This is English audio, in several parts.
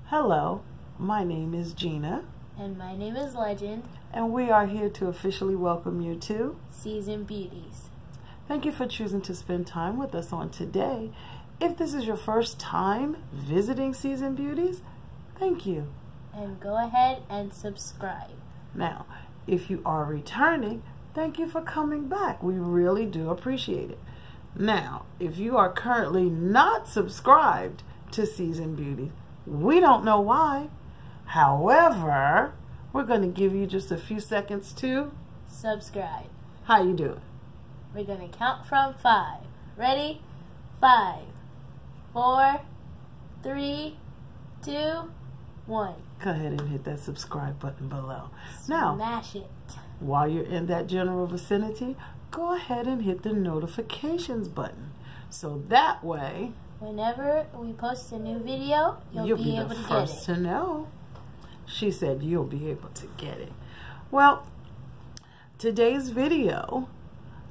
Hello, my name is Gina. And my name is Legend. And we are here to officially welcome you to Seasoned Beauties. Thank you for choosing to spend time with us on today. If this is your first time visiting Seasoned Beauties, thank you. And go ahead and subscribe. Now, if you are returning, thank you for coming back. We really do appreciate it. Now, if you are currently not subscribed to Seasoned Beauties, we don't know why. However, we're going to give you just a few seconds to subscribe. How you doing? We're going to count from 5. Ready? 5, 4, 3, 2, 1. Go ahead and hit that subscribe button below. Smash it. While you're in that general vicinity, go ahead and hit the notifications button. So that way, whenever we post a new video, you'll be able to get it. You'll be the first to know. She said you'll be able to get it. Well, today's video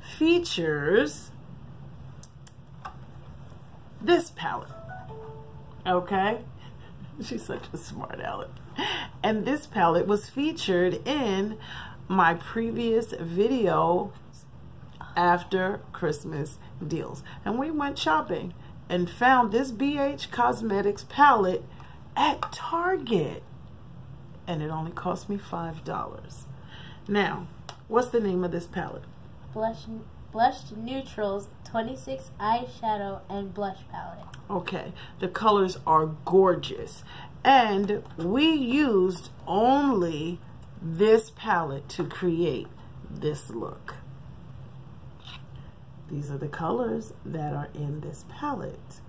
features this palette. Okay? She's such a smart aleck. And this palette was featured in my previous video after Christmas deals. And we went shopping and found this BH Cosmetics palette at Target. And it only cost me $5. Now, what's the name of this palette? Blushed Neutrals 26 Eyeshadow and Blush Palette. Okay, the colors are gorgeous. And we used only this palette to create this look. These are the colors that are in this palette.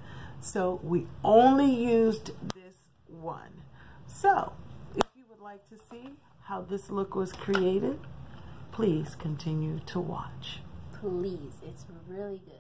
So we only used this one. So if you would like to see how this look was created, please continue to watch. Please, it's really good.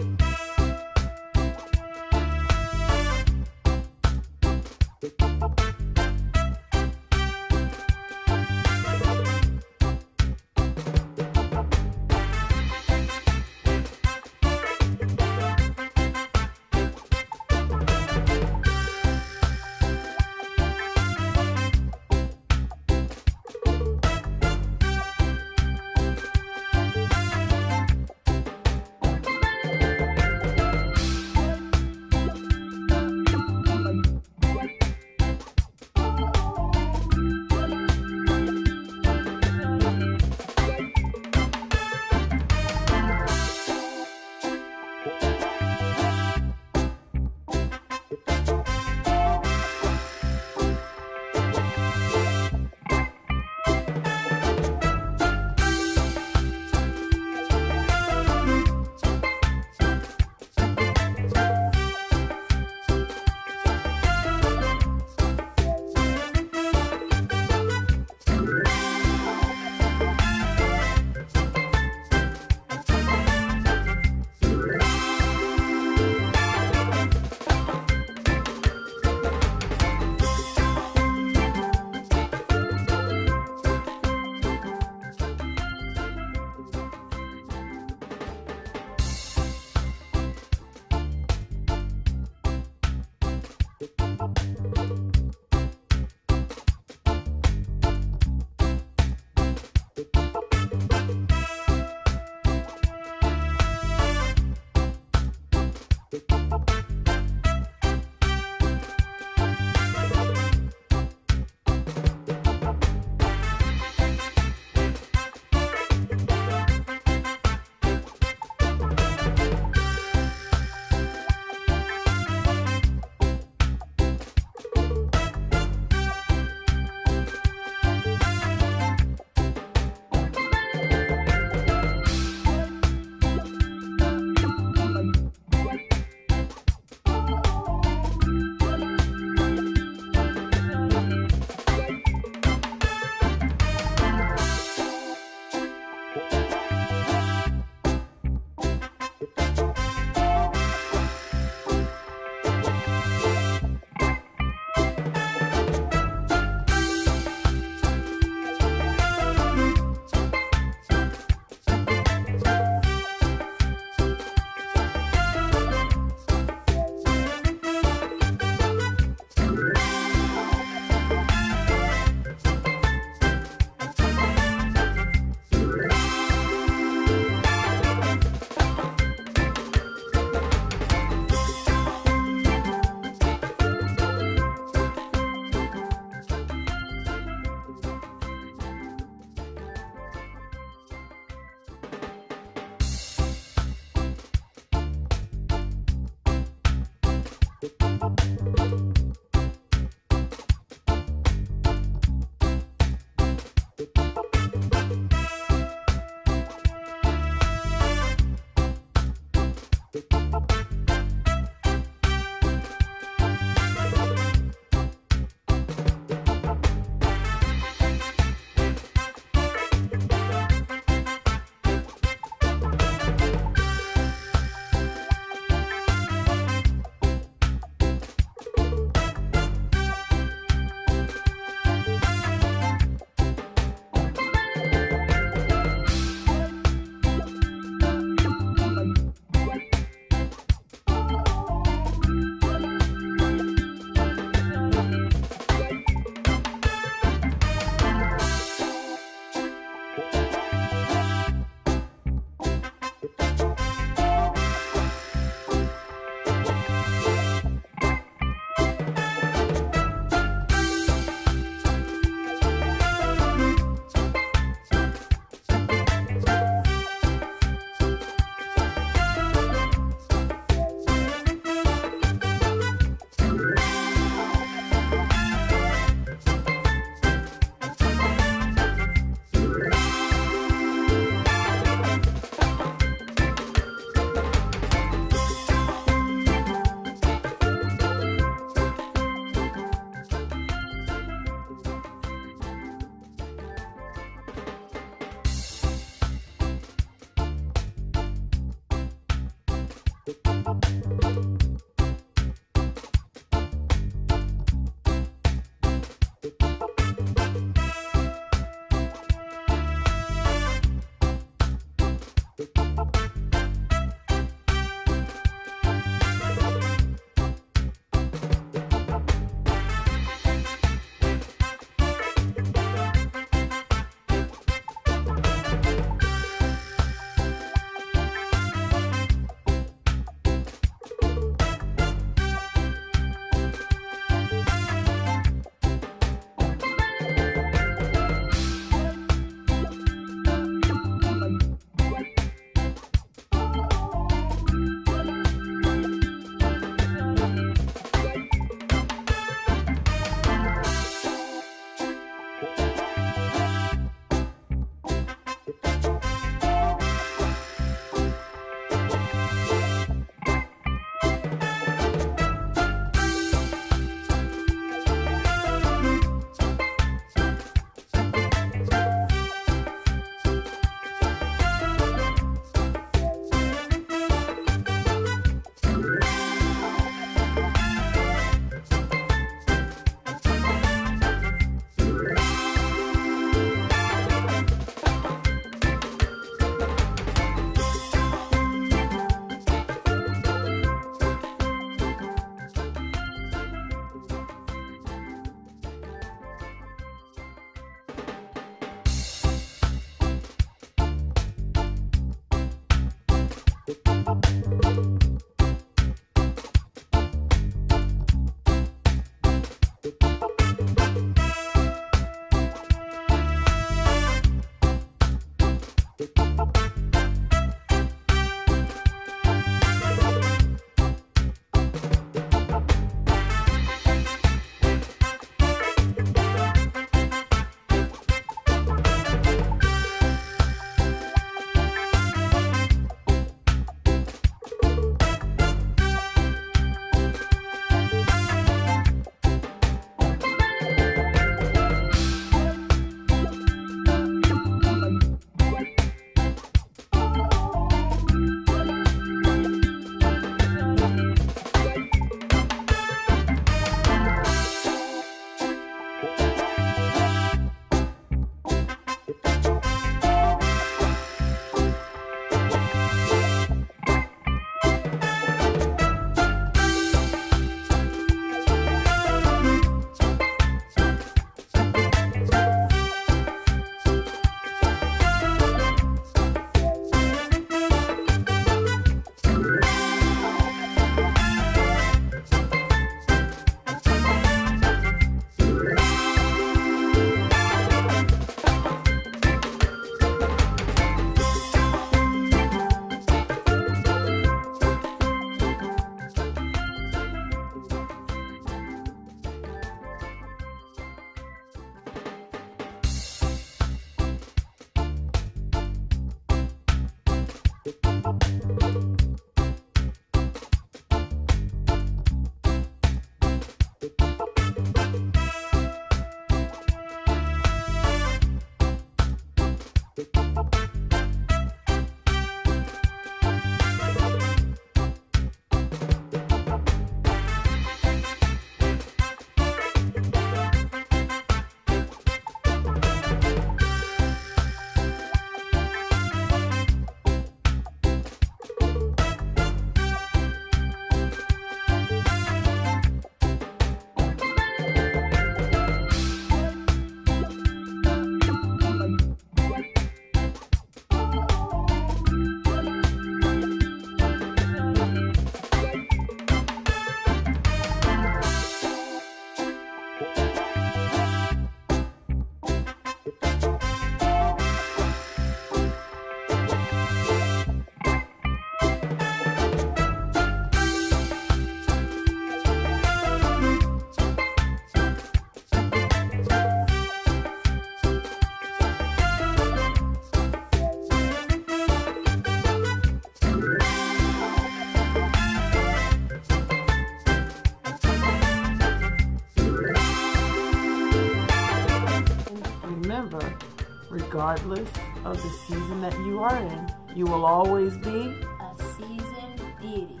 regardless of the season that you are in. You will always be a seasoned beauty.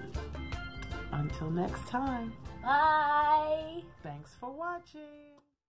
Until next time. Bye. Thanks for watching.